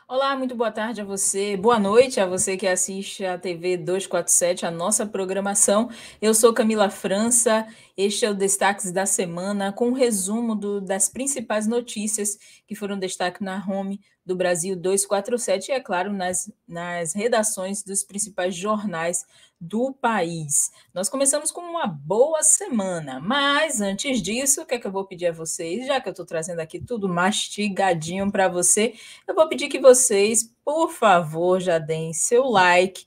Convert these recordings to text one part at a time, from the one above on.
Olá, muito boa tarde a você, boa noite a você que assiste a TV 247, a nossa programação. Eu sou Camila França, este é o Destaques da Semana, com um resumo das principais notícias que foram destaque na home do Brasil 247 e, é claro, nas redações dos principais jornais do país. Nós começamos com uma boa semana, mas antes disso, o que é que eu vou pedir a vocês? Já que eu estou trazendo aqui tudo mastigadinho para você, eu vou pedir que vocês, por favor, já deem seu like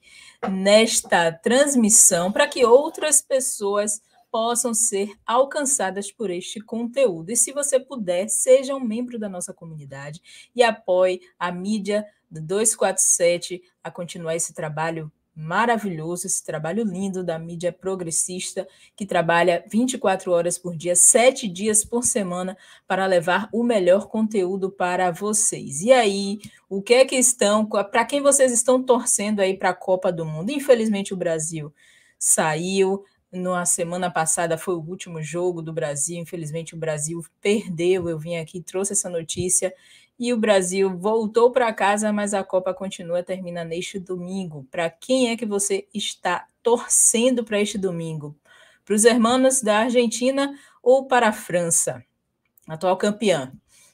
nesta transmissão para que outras pessoas possam ser alcançadas por este conteúdo. E se você puder, seja um membro da nossa comunidade e apoie a mídia do 247 a continuar esse trabalho maravilhoso, esse trabalho lindo da mídia progressista que trabalha 24 horas por dia, 7 dias por semana para levar o melhor conteúdo para vocês. E aí, o que é que estão, para quem vocês estão torcendo aí para a Copa do Mundo? Infelizmente o Brasil saiu. Na semana passada foi o último jogo do Brasil, infelizmente o Brasil perdeu. Eu vim aqui, trouxe essa notícia e o Brasil voltou para casa, mas a Copa continua, termina neste domingo. Para quem é que você está torcendo para este domingo? Para os hermanos da Argentina ou para a França, atual campeã?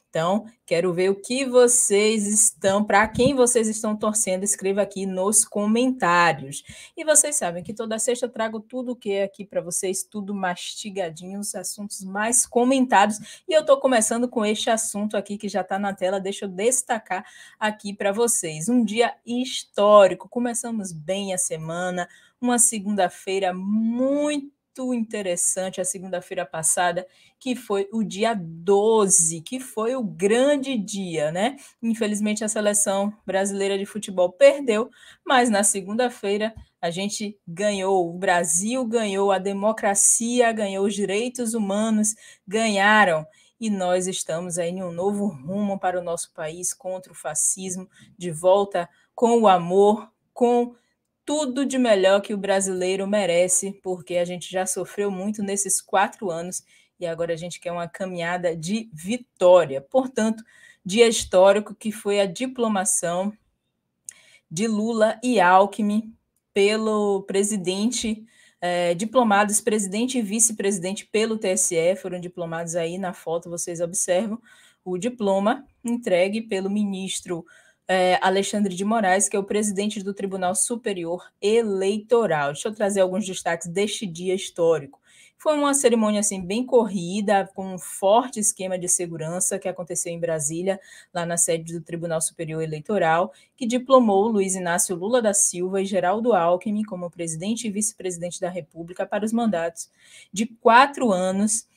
Então, quero ver o que vocês estão, para quem vocês estão torcendo, escreva aqui nos comentários. E vocês sabem que toda sexta eu trago tudo o que é aqui para vocês, tudo mastigadinho, os assuntos mais comentados. E eu estou começando com este assunto aqui que já está na tela, deixa eu destacar aqui para vocês. Um dia histórico, começamos bem a semana, uma segunda-feira muito interessante, a segunda-feira passada, que foi o dia 12, que foi o grande dia, né? Infelizmente, a seleção brasileira de futebol perdeu, mas na segunda-feira a gente ganhou, o Brasil ganhou, a democracia ganhou, os direitos humanos ganharam. E nós estamos aí em um novo rumo para o nosso país, contra o fascismo, de volta com o amor, com tudo de melhor que o brasileiro merece, porque a gente já sofreu muito nesses 4 anos e agora a gente quer uma caminhada de vitória. Portanto, dia histórico que foi a diplomação de Lula e Alckmin pelo presidente, diplomados, presidente e vice-presidente pelo TSE, foram diplomados aí na foto, vocês observam o diploma entregue pelo ministro Alexandre de Moraes, que é o presidente do Tribunal Superior Eleitoral. Deixa eu trazer alguns destaques deste dia histórico. Foi uma cerimônia assim bem corrida, com um forte esquema de segurança que aconteceu em Brasília, lá na sede do Tribunal Superior Eleitoral, que diplomou Luiz Inácio Lula da Silva e Geraldo Alckmin como presidente e vice-presidente da República para os mandatos de 4 anos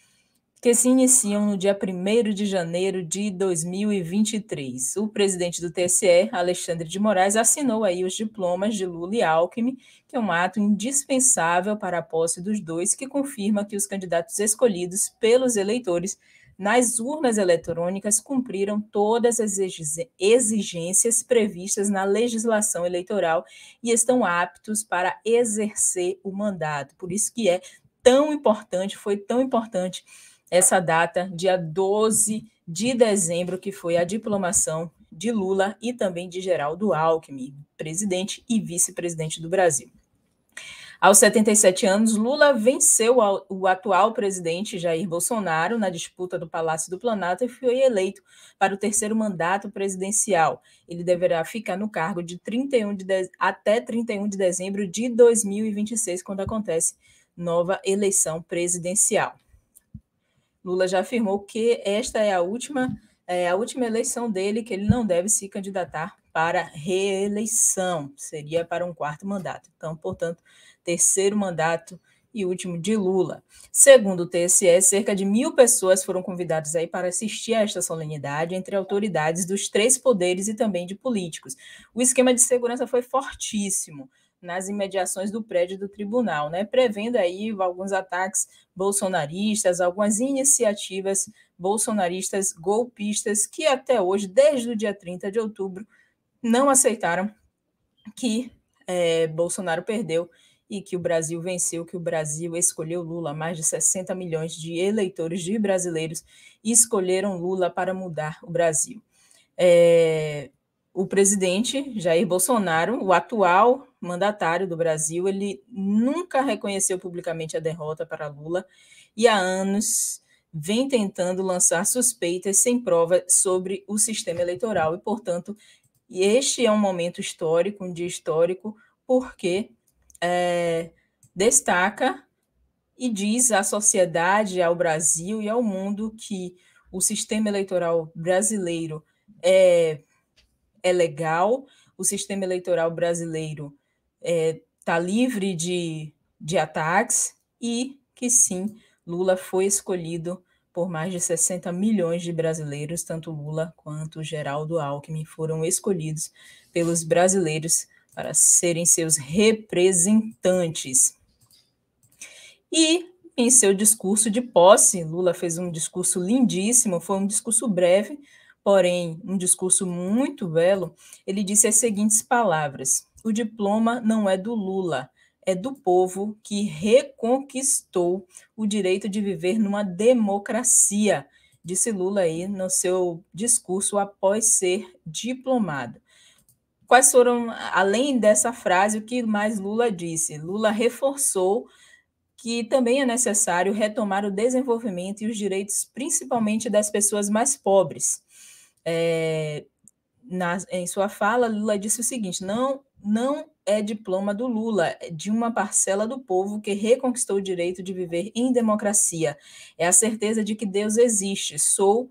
que se iniciam no dia 1º de janeiro de 2023. O presidente do TSE, Alexandre de Moraes, assinou aí os diplomas de Lula e Alckmin, que é um ato indispensável para a posse dos dois, que confirma que os candidatos escolhidos pelos eleitores nas urnas eletrônicas cumpriram todas as exigências previstas na legislação eleitoral e estão aptos para exercer o mandato. Por isso que é tão importante, foi tão importante essa data, dia 12 de dezembro, que foi a diplomação de Lula e também de Geraldo Alckmin, presidente e vice-presidente do Brasil. Aos 77 anos, Lula venceu o atual presidente Jair Bolsonaro na disputa do Palácio do Planalto e foi eleito para o 3º mandato presidencial. Ele deverá ficar no cargo até 31 de dezembro de 2026, quando acontece nova eleição presidencial. Lula já afirmou que esta é a última eleição dele, que ele não deve se candidatar para reeleição, seria para um 4º mandato. Então, portanto, 3º mandato e último de Lula. Segundo o TSE, cerca de 1.000 pessoas foram convidadas aí para assistir a esta solenidade, entre autoridades dos 3 poderes e também de políticos. O esquema de segurança foi fortíssimo nas imediações do prédio do tribunal, né? Prevendo aí alguns ataques bolsonaristas, algumas iniciativas bolsonaristas golpistas que até hoje, desde o dia 30 de outubro, não aceitaram que Bolsonaro perdeu e que o Brasil venceu, que o Brasil escolheu Lula. Mais de 60 milhões de eleitores de brasileiros escolheram Lula para mudar o Brasil. o presidente Jair Bolsonaro, o atual mandatário do Brasil, ele nunca reconheceu publicamente a derrota para Lula e há anos vem tentando lançar suspeitas sem prova sobre o sistema eleitoral. E, portanto, este é um momento histórico, um dia histórico, porque destaca e diz à sociedade, ao Brasil e ao mundo que o sistema eleitoral brasileiro é legal, o sistema eleitoral brasileiro está livre de ataques e que sim, Lula foi escolhido por mais de 60 milhões de brasileiros, tanto Lula quanto Geraldo Alckmin foram escolhidos pelos brasileiros para serem seus representantes. E em seu discurso de posse, Lula fez um discurso lindíssimo, foi um discurso breve, porém um discurso muito belo. Ele disse as seguintes palavras: o diploma não é do Lula, é do povo que reconquistou o direito de viver numa democracia, disse Lula aí no seu discurso após ser diplomado. Quais foram, além dessa frase, o que mais Lula disse? Lula reforçou que também é necessário retomar o desenvolvimento e os direitos, principalmente das pessoas mais pobres. Em sua fala, Lula disse o seguinte: não é diploma do Lula, é de uma parcela do povo que reconquistou o direito de viver em democracia. É a certeza de que Deus existe. Sei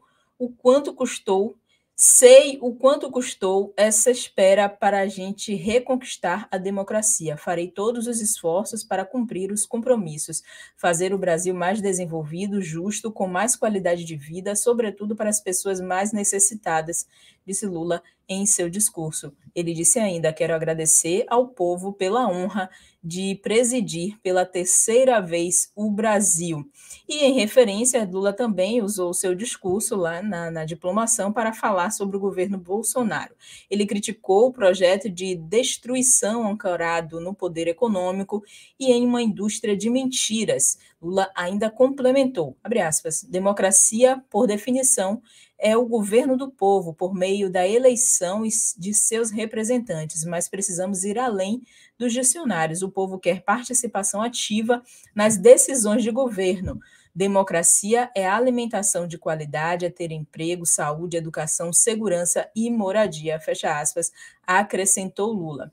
o quanto custou essa espera para a gente reconquistar a democracia. Farei todos os esforços para cumprir os compromissos, fazer o Brasil mais desenvolvido, justo, com mais qualidade de vida, sobretudo para as pessoas mais necessitadas, disse Lula em seu discurso. Ele disse ainda: quero agradecer ao povo pela honra de presidir pela terceira vez o Brasil. E em referência, Lula também usou seu discurso lá na diplomação para falar sobre o governo Bolsonaro. Ele criticou o projeto de destruição ancorado no poder econômico e em uma indústria de mentiras. Lula ainda complementou, abre aspas, democracia, por definição, é o governo do povo por meio da eleição de seus representantes, mas precisamos ir além dos dicionários. O povo quer participação ativa nas decisões de governo. Democracia é a alimentação de qualidade, é ter emprego, saúde, educação, segurança e moradia, fecha aspas, acrescentou Lula.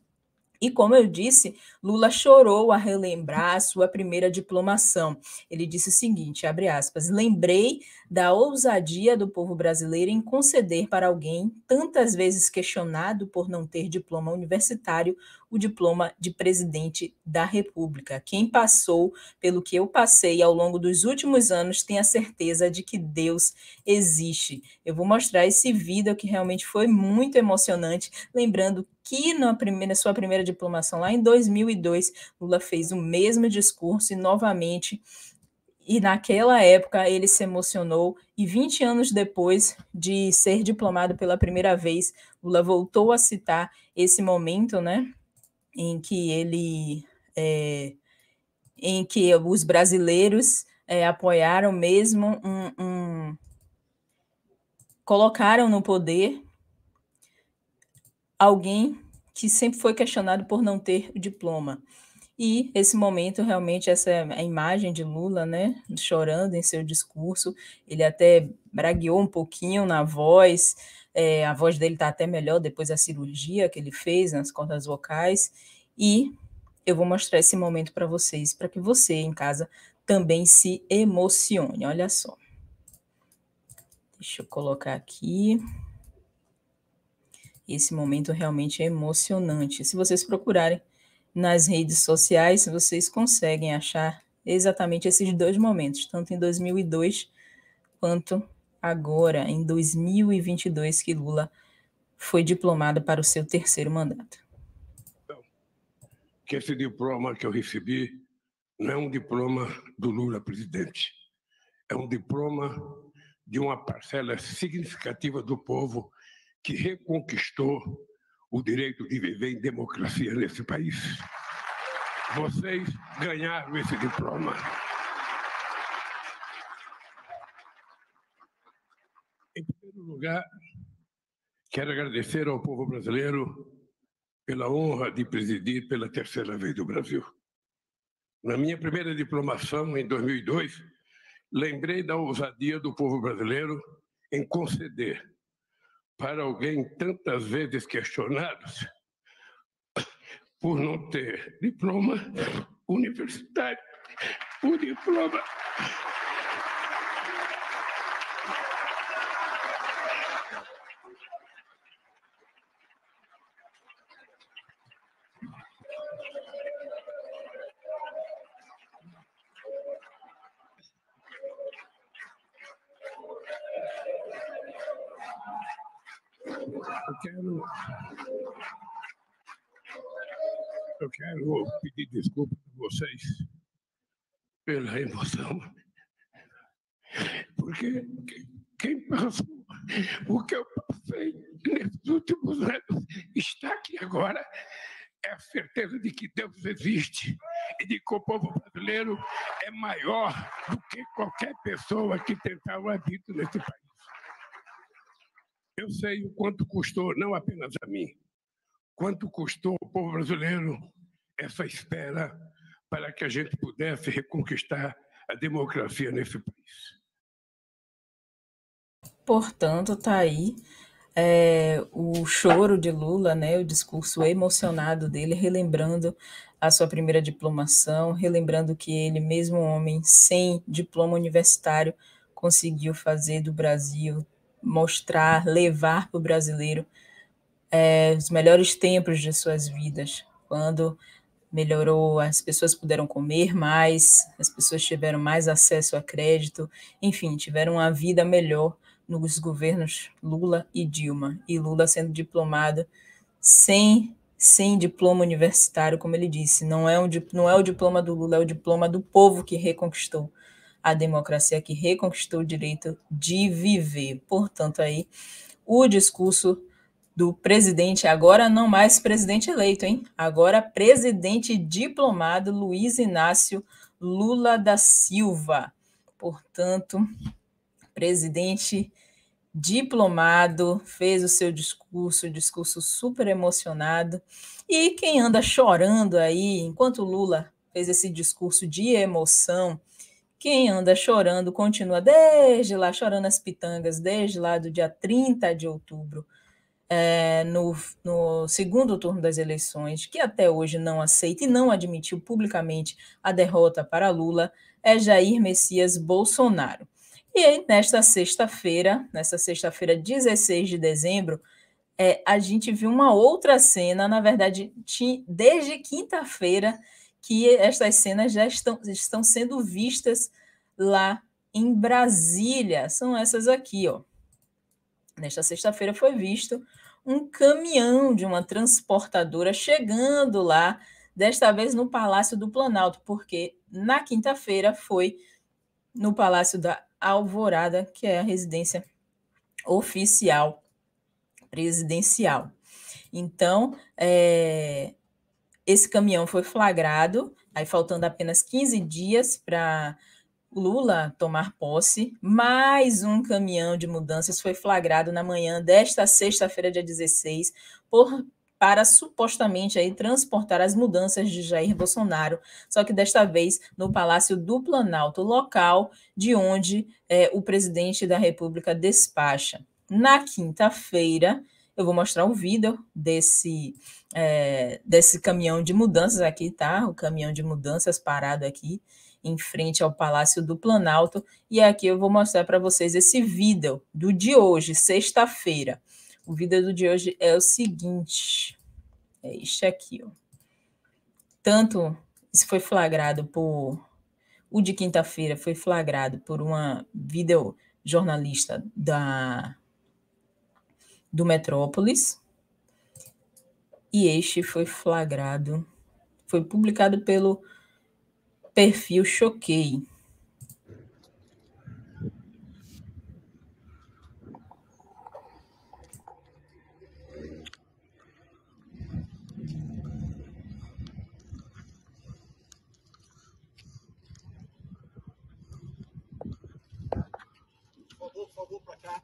E, como eu disse, Lula chorou a relembrar a sua primeira diplomação. Ele disse o seguinte, abre aspas, lembrei da ousadia do povo brasileiro em conceder para alguém, tantas vezes questionado por não ter diploma universitário, o diploma de presidente da República. Quem passou pelo que eu passei ao longo dos últimos anos tem a certeza de que Deus existe. Eu vou mostrar esse vídeo que realmente foi muito emocionante, lembrando que na sua primeira diplomação, lá em 2002, Lula fez o mesmo discurso e novamente, e naquela época ele se emocionou, e 20 anos depois de ser diplomado pela primeira vez, Lula voltou a citar esse momento, né, em que em que os brasileiros apoiaram mesmo colocaram no poder alguém que sempre foi questionado por não ter o diploma. E esse momento, realmente, essa é a imagem de Lula, né, chorando em seu discurso, ele até bragueou um pouquinho na voz, a voz dele está até melhor depois da cirurgia que ele fez nas cordas vocais, e eu vou mostrar esse momento para vocês, para que você, em casa, também se emocione. Olha só. Deixa eu colocar aqui. Esse momento realmente é emocionante. Se vocês procurarem nas redes sociais, vocês conseguem achar exatamente esses dois momentos, tanto em 2002 quanto agora, em 2022, que Lula foi diplomado para o seu terceiro mandato. Que esse diploma que eu recebi não é um diploma do Lula presidente, é um diploma de uma parcela significativa do povo que reconquistou o direito de viver em democracia nesse país. Vocês ganharam esse diploma. Em primeiro lugar, Quero agradecer ao povo brasileiro pela honra de presidir pela terceira vez do Brasil. Na minha primeira diplomação, em 2002, lembrei da ousadia do povo brasileiro em conceder para alguém tantas vezes questionado por não ter diploma universitário, o diploma Eu quero pedir desculpa a vocês pela emoção, porque quem passou o que eu passei nesses últimos anos está aqui agora é a certeza de que Deus existe e de que o povo brasileiro é maior do que qualquer pessoa que tentava a vida nesse país. Eu sei o quanto custou, não apenas a mim, quanto custou ao povo brasileiro essa espera para que a gente pudesse reconquistar a democracia nesse país. Portanto, está aí o choro de Lula, né, o discurso emocionado dele, relembrando a sua primeira diplomação, relembrando que ele, mesmo homem sem diploma universitário, conseguiu fazer do Brasil, mostrar, levar para o brasileiro os melhores tempos de suas vidas, quando melhorou, as pessoas puderam comer mais, as pessoas tiveram mais acesso a crédito, enfim, tiveram uma vida melhor nos governos Lula e Dilma, e Lula sendo diplomado sem diploma universitário, como ele disse, não é o diploma do Lula, é o diploma do povo que reconquistou a democracia, que reconquistou o direito de viver. Portanto, aí, o discurso do presidente, agora não mais presidente eleito, hein? Agora presidente diplomado Luiz Inácio Lula da Silva. Portanto, presidente diplomado, fez o seu discurso super emocionado. E quem anda chorando aí, enquanto Lula fez esse discurso de emoção, quem anda chorando continua desde lá, chorando as pitangas, desde lá do dia 30 de outubro, no segundo turno das eleições, que até hoje não aceita e não admitiu publicamente a derrota para Lula, é Jair Messias Bolsonaro. E aí, nesta sexta-feira, 16 de dezembro, a gente viu uma outra cena, na verdade, desde quinta-feira, que estas cenas já estão sendo vistas lá em Brasília. São essas aqui, ó. Nesta sexta-feira foi visto um caminhão de uma transportadora chegando lá, desta vez no Palácio do Planalto, porque na quinta-feira foi no Palácio da Alvorada, que é a residência oficial presidencial. Então, esse caminhão foi flagrado, aí faltando apenas 15 dias para Lula tomar posse, mais um caminhão de mudanças foi flagrado na manhã desta sexta-feira, dia 16, para supostamente aí transportar as mudanças de Jair Bolsonaro, só que desta vez no Palácio do Planalto, local de onde o presidente da República despacha. Na quinta-feira, eu vou mostrar um vídeo desse caminhão de mudanças aqui, tá? O caminhão de mudanças parado aqui em frente ao Palácio do Planalto, e aqui eu vou mostrar para vocês esse vídeo do de hoje, sexta-feira. O vídeo do de hoje é o seguinte, é este aqui, ó. Tanto isso foi flagrado o de quinta-feira foi flagrado por uma videojornalista do Metrópolis, e este foi publicado pelo perfil Choquei. Por favor, para cá.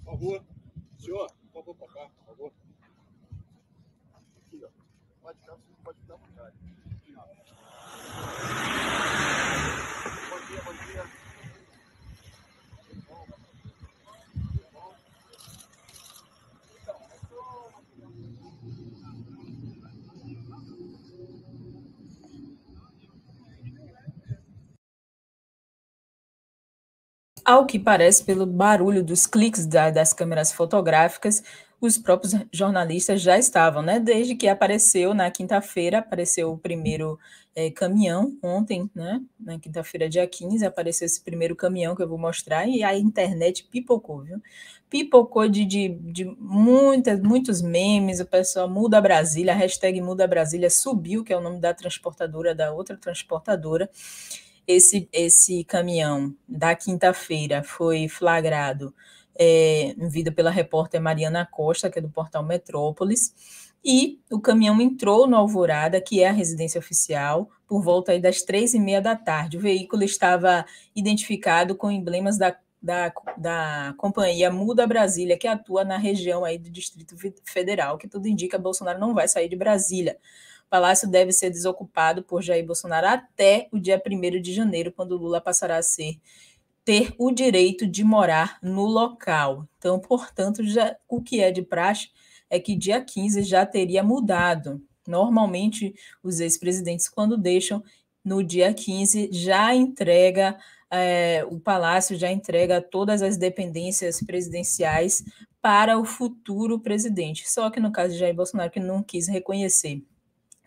Por favor. Senhor, favor, para cá, por favor. Aqui, ó. Pode ficar à vontade. Aqui, ó. Bom dia, bom dia. Ao que parece, pelo barulho dos cliques das câmeras fotográficas, os próprios jornalistas já estavam, né? Desde que apareceu na quinta-feira, apareceu o primeiro caminhão, ontem, né? Na quinta-feira, dia 15, apareceu esse primeiro caminhão que eu vou mostrar, e a internet pipocou, viu? Pipocou de muitos memes, o pessoal muda Brasília, a hashtag muda Brasília subiu, que é o nome da transportadora, da outra transportadora. Esse caminhão da quinta-feira foi flagrado em vida pela repórter Mariana Costa, que é do portal Metrópolis, e o caminhão entrou no Alvorada, que é a residência oficial, por volta aí das 3h30 da tarde. O veículo estava identificado com emblemas da companhia Muda Brasília, que atua na região aí do Distrito Federal, que tudo indica que Bolsonaro não vai sair de Brasília. O palácio deve ser desocupado por Jair Bolsonaro até o dia 1º de janeiro, quando Lula passará a ter o direito de morar no local. Então, portanto, o que é de praxe é que dia 15 já teria mudado. Normalmente, os ex-presidentes, quando deixam, no dia 15, já entrega, o Palácio já entrega todas as dependências presidenciais para o futuro presidente. Só que no caso de Jair Bolsonaro, que não quis reconhecer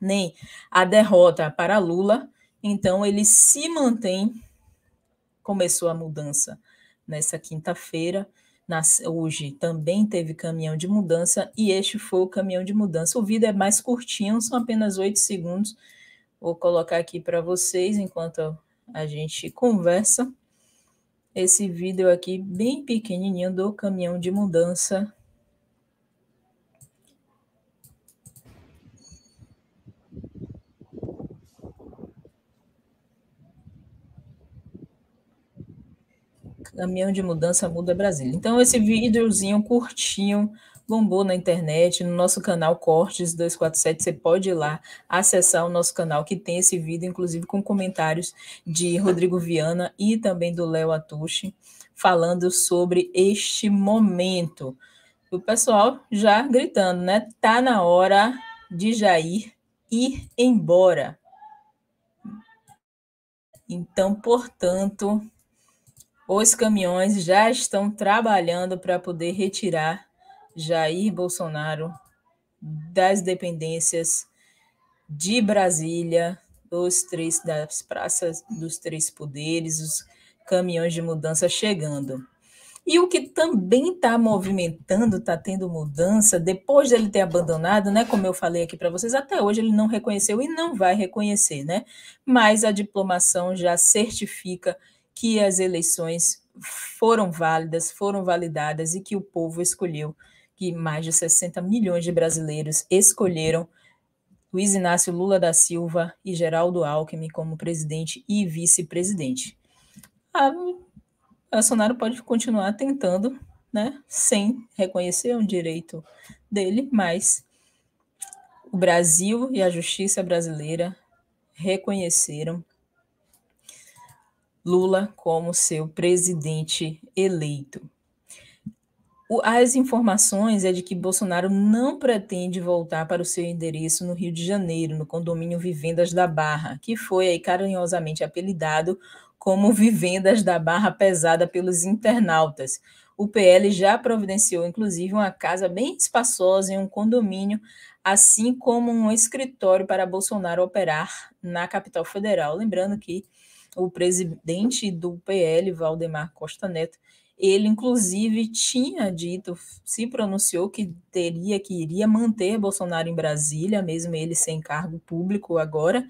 nem a derrota para Lula, então ele se mantém. Começou a mudança nessa quinta-feira, hoje também teve caminhão de mudança, e este foi o caminhão de mudança. O vídeo é mais curtinho, são apenas 8 segundos, vou colocar aqui para vocês, enquanto a gente conversa, esse vídeo aqui, bem pequenininho, do caminhão de mudança. Caminhão de mudança muda Brasília. Então, esse videozinho curtinho bombou na internet, no nosso canal Cortes 247, você pode ir lá acessar o nosso canal, que tem esse vídeo, inclusive com comentários de Rodrigo Viana e também do Léo Atushi, falando sobre este momento. O pessoal já gritando, né? Tá na hora de Jair ir embora. Então, portanto, os caminhões já estão trabalhando para poder retirar Jair Bolsonaro das dependências de Brasília, das praças dos três poderes, os caminhões de mudança chegando. E o que também está movimentando, está tendo mudança, depois dele ter abandonado, né? Como eu falei aqui para vocês, até hoje ele não reconheceu e não vai reconhecer, né? Mas a diplomação já certifica que as eleições foram válidas, foram validadas e que o povo escolheu, que mais de 60 milhões de brasileiros escolheram Luiz Inácio Lula da Silva e Geraldo Alckmin como presidente e vice-presidente. Bolsonaro pode continuar tentando, né, sem reconhecer um direito dele, mas o Brasil e a justiça brasileira reconheceram Lula como seu presidente eleito. As informações é de que Bolsonaro não pretende voltar para o seu endereço no Rio de Janeiro, no condomínio Vivendas da Barra, que foi aí carinhosamente apelidado como Vivendas da Barra Pesada pelos internautas. O PL já providenciou, inclusive, uma casa bem espaçosa em um condomínio, assim como um escritório para Bolsonaro operar na capital federal. Lembrando que o presidente do PL, Valdemar Costa Neto, ele, inclusive, tinha dito, se pronunciou que iria manter Bolsonaro em Brasília, mesmo ele sem cargo público agora,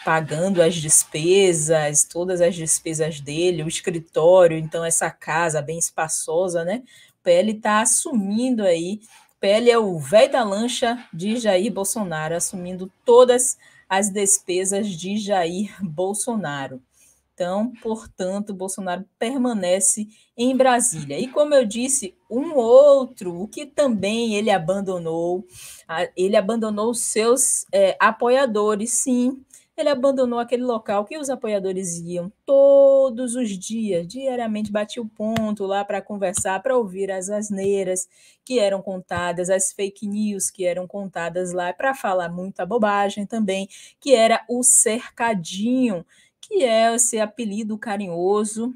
pagando as despesas, todas as despesas dele, o escritório, então essa casa bem espaçosa, né? O PL está assumindo aí, o PL é o velho da lancha de Jair Bolsonaro, assumindo todas as despesas de Jair Bolsonaro. Então, portanto, Bolsonaro permanece em Brasília. E como eu disse, um outro, o que também ele abandonou os seus apoiadores, sim. Ele abandonou aquele local que os apoiadores iam todos os dias, diariamente batia o ponto lá para conversar, para ouvir as asneiras que eram contadas, as fake news que eram contadas lá, para falar muita bobagem também, que era o Cercadinho, que é esse apelido carinhoso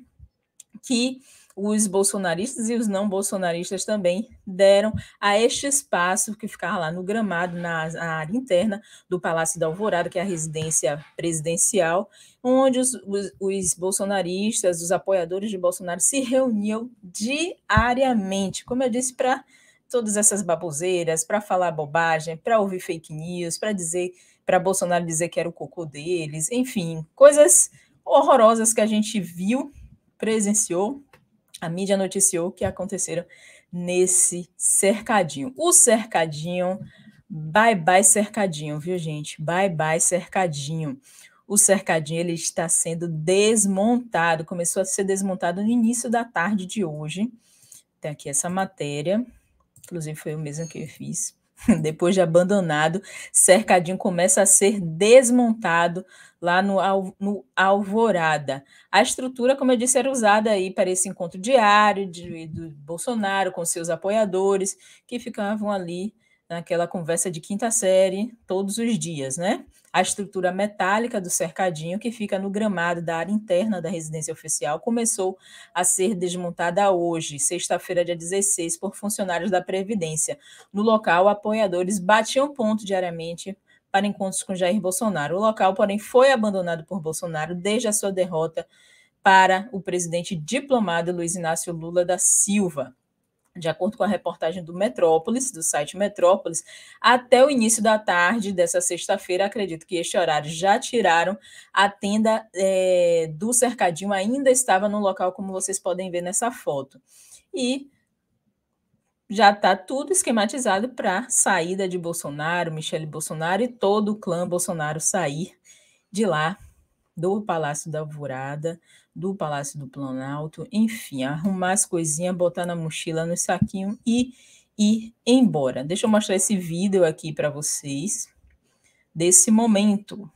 que os bolsonaristas e os não bolsonaristas também deram a este espaço que ficava lá no gramado, na área interna do Palácio da Alvorada, que é a residência presidencial, onde os bolsonaristas, os apoiadores de Bolsonaro se reuniam diariamente, como eu disse, para todas essas baboseiras, para falar bobagem, para ouvir fake news, para Bolsonaro dizer que era o cocô deles, enfim, coisas horrorosas que a gente viu, presenciou, a mídia noticiou que aconteceram nesse cercadinho. O cercadinho, bye bye cercadinho, viu, gente? Bye bye cercadinho. O cercadinho ele está sendo desmontado, começou a ser desmontado no início da tarde de hoje. Tem aqui essa matéria, inclusive foi o mesmo que eu fiz. Depois de abandonado, cercadinho começa a ser desmontado lá no Alvorada. A estrutura, como eu disse, era usada aí para esse encontro diário do Bolsonaro com seus apoiadores, que ficavam ali naquela conversa de quinta série todos os dias, né? A estrutura metálica do cercadinho, que fica no gramado da área interna da residência oficial, começou a ser desmontada hoje, sexta-feira, dia 16, por funcionários da Previdência. No local, apoiadores batiam ponto diariamente para encontros com Jair Bolsonaro. O local, porém, foi abandonado por Bolsonaro desde a sua derrota para o presidente diplomado Luiz Inácio Lula da Silva. De acordo com a reportagem do Metrópolis, do site Metrópolis, até o início da tarde dessa sexta-feira, acredito que este horário já tiraram, a tenda do cercadinho ainda estava no local, como vocês podem ver nessa foto. E já está tudo esquematizado para a saída de Bolsonaro, Michele Bolsonaro e todo o clã Bolsonaro sair de lá, do Palácio da Alvorada, do Palácio do Planalto, enfim, arrumar as coisinhas, botar na mochila, no saquinho e ir embora. Deixa eu mostrar esse vídeo aqui para vocês, desse momento.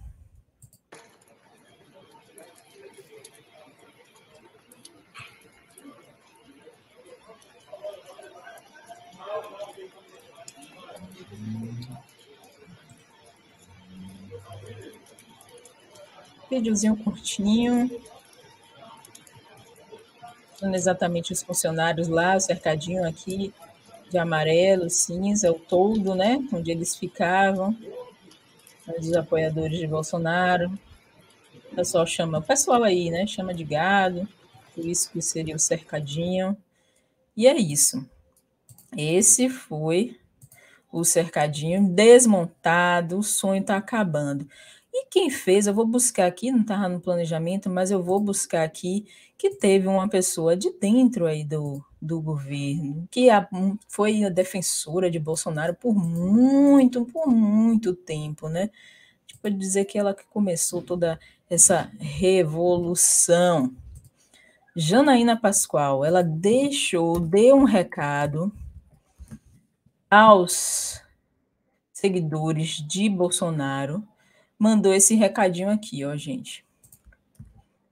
Videozinho curtinho. São exatamente os funcionários lá, o cercadinho aqui de amarelo, cinza, o toldo, né? Onde eles ficavam. Os apoiadores de Bolsonaro. O pessoal aí, né? Chama de gado. Por isso que seria o cercadinho. E é isso. Esse foi o cercadinho desmontado. O sonho está acabando. E quem fez, eu vou buscar aqui, não estava no planejamento, mas eu vou buscar aqui que teve uma pessoa de dentro aí do governo, que foi a defensora de Bolsonaro por muito tempo, né? A gente pode dizer que ela que começou toda essa revolução. Janaína Pascoal, ela deu um recado aos seguidores de Bolsonaro, mandou esse recadinho aqui, ó, gente.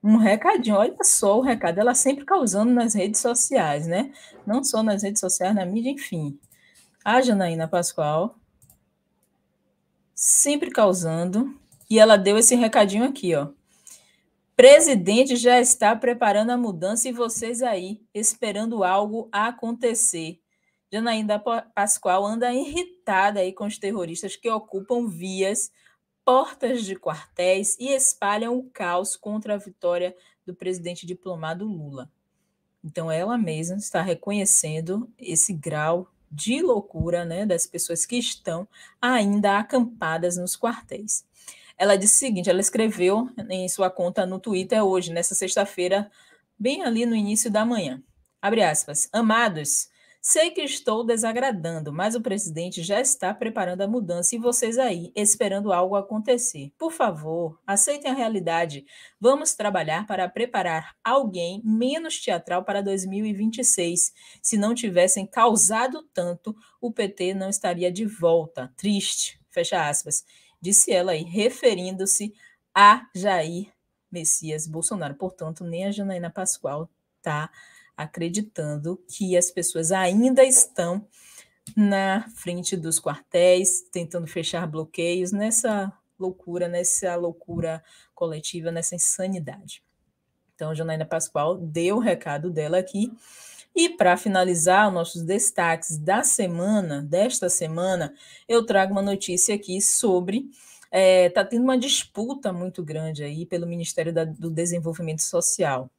Um recadinho, olha só o recado, ela sempre causando nas redes sociais, né? Não só nas redes sociais, na mídia, enfim. A Janaína Pascoal, sempre causando, e ela deu esse recadinho aqui, ó. Presidente já está preparando a mudança e vocês aí, esperando algo acontecer. Janaína Pascoal anda irritada aí com os terroristas que ocupam vias, portas de quartéis e espalham o caos contra a vitória do presidente diplomado Lula. Então, ela mesma está reconhecendo esse grau de loucura, né, das pessoas que estão ainda acampadas nos quartéis. Ela disse o seguinte, ela escreveu em sua conta no Twitter hoje, nessa sexta-feira, bem ali no início da manhã. Abre aspas. Amados, Sei que estou desagradando, mas o presidente já está preparando a mudança e vocês aí, esperando algo acontecer. Por favor, aceitem a realidade. Vamos trabalhar para preparar alguém menos teatral para 2026. Se não tivessem causado tanto, o PT não estaria de volta. Triste, fecha aspas, disse ela aí, referindo-se a Jair Messias Bolsonaro. Portanto, nem a Janaína Pascoal está acreditando que as pessoas ainda estão na frente dos quartéis, tentando fechar bloqueios, nessa loucura coletiva, nessa insanidade. Então, Janaína Pascoal deu o recado dela aqui. E para finalizar os nossos destaques desta semana, eu trago uma notícia aqui sobre está tendo uma disputa muito grande aí pelo Ministério do Desenvolvimento Social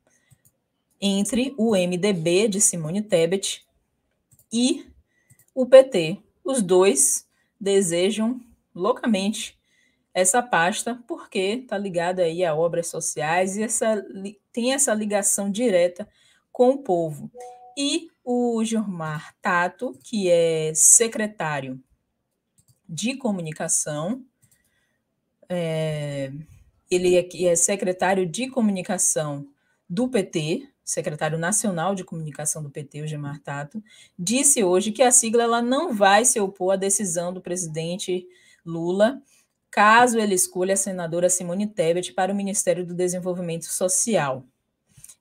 entre o MDB de Simone Tebet e o PT. Os dois desejam loucamente essa pasta porque está ligada aí a obras sociais e tem essa ligação direta com o povo. E o Gilmar Tato, que é secretário de comunicação, ele é secretário de comunicação do PT, secretário nacional de comunicação do PT, o Gilmar Tato, disse hoje que a sigla ela não vai se opor à decisão do presidente Lula, caso ele escolha a senadora Simone Tebet para o Ministério do Desenvolvimento Social.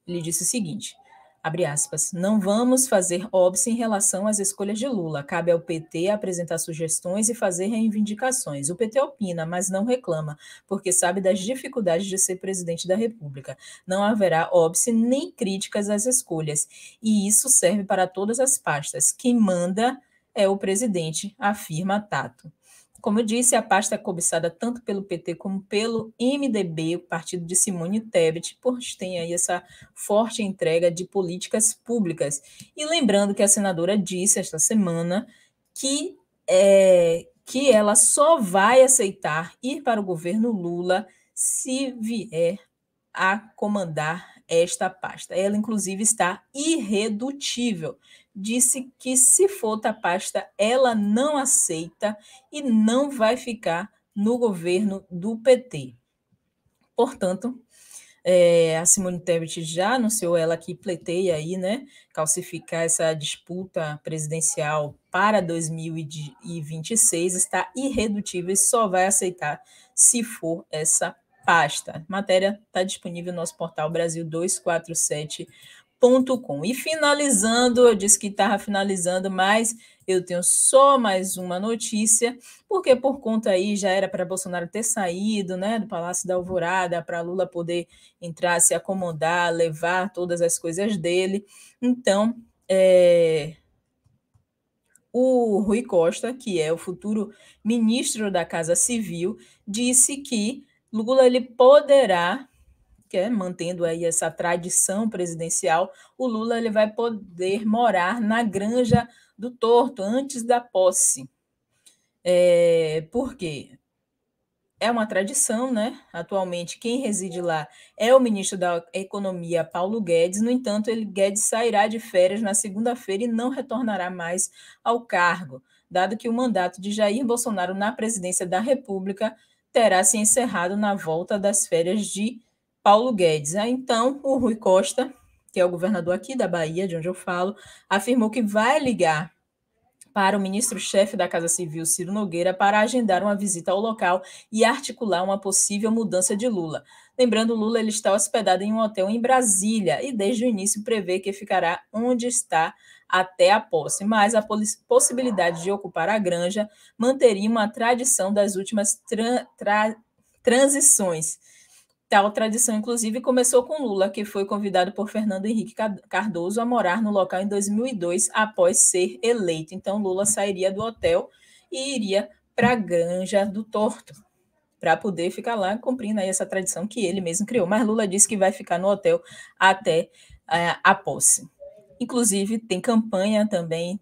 Ele disse o seguinte, abre aspas, não vamos fazer óbice em relação às escolhas de Lula. Cabe ao PT apresentar sugestões e fazer reivindicações. O PT opina, mas não reclama, porque sabe das dificuldades de ser presidente da República. Não haverá óbice nem críticas às escolhas. E isso serve para todas as pastas. Quem manda é o presidente, afirma Tato. Como eu disse, a pasta é cobiçada tanto pelo PT como pelo MDB, o partido de Simone Tebet, pois tem aí essa forte entrega de políticas públicas. E lembrando que a senadora disse esta semana que ela só vai aceitar ir para o governo Lula se vier a comandar esta pasta. Ela, inclusive, está irredutível. Disse que, se for outra pasta, ela não aceita e não vai ficar no governo do PT. Portanto, a Simone Tebet já anunciou, ela que pleiteia aí, né, calcificar essa disputa presidencial para 2026, está irredutível e só vai aceitar se for essa pasta. A matéria está disponível no nosso portal Brasil247.com. E finalizando, eu disse que estava finalizando, mas eu tenho só mais uma notícia, porque por conta aí já era para Bolsonaro ter saído, né, do Palácio da Alvorada, para Lula poder entrar, se acomodar, levar todas as coisas dele. Então, o Rui Costa, que é o futuro ministro da Casa Civil, disse que Lula ele poderá, mantendo aí essa tradição presidencial, o Lula ele vai poder morar na Granja do Torto antes da posse. Por quê? É uma tradição, né? Atualmente, quem reside lá é o ministro da Economia, Paulo Guedes. No entanto, Guedes sairá de férias na segunda-feira e não retornará mais ao cargo, dado que o mandato de Jair Bolsonaro na presidência da República terá se encerrado na volta das férias de Paulo Guedes. Então, o Rui Costa, que é o governador aqui da Bahia, de onde eu falo, afirmou que vai ligar para o ministro-chefe da Casa Civil, Ciro Nogueira, para agendar uma visita ao local e articular uma possível mudança de Lula. Lembrando, Lula ele está hospedado em um hotel em Brasília e desde o início prevê que ficará onde está até a posse, mas a possibilidade de ocupar a granja manteria uma tradição das últimas transições. Tal tradição, inclusive, começou com Lula, que foi convidado por Fernando Henrique Cardoso a morar no local em 2002, após ser eleito. Então, Lula sairia do hotel e iria para a Granja do Torto, para poder ficar lá cumprindo aí essa tradição que ele mesmo criou. Mas Lula disse que vai ficar no hotel até a posse. Inclusive, tem campanha também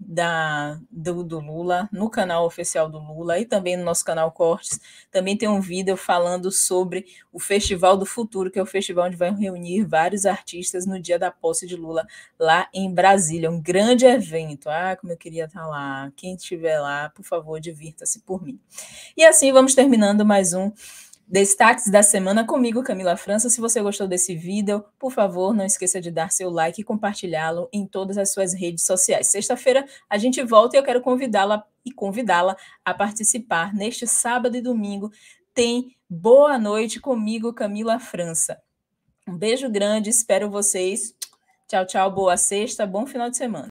do Lula no canal oficial do Lula e também no nosso canal Cortes. Também tem um vídeo falando sobre o Festival do Futuro, que é o festival onde vai reunir vários artistas no dia da posse de Lula lá em Brasília. Um grande evento. Ah, como eu queria estar lá. Quem estiver lá, por favor, divirta-se por mim. E assim vamos terminando mais um Destaques da Semana comigo, Camila França. Se você gostou desse vídeo, por favor, não esqueça de dar seu like e compartilhá-lo em todas as suas redes sociais. Sexta-feira a gente volta e eu quero convidá-la a participar. Neste sábado e domingo tem Boa Noite comigo, Camila França. Um beijo grande, espero vocês. Tchau, tchau, boa sexta, bom final de semana.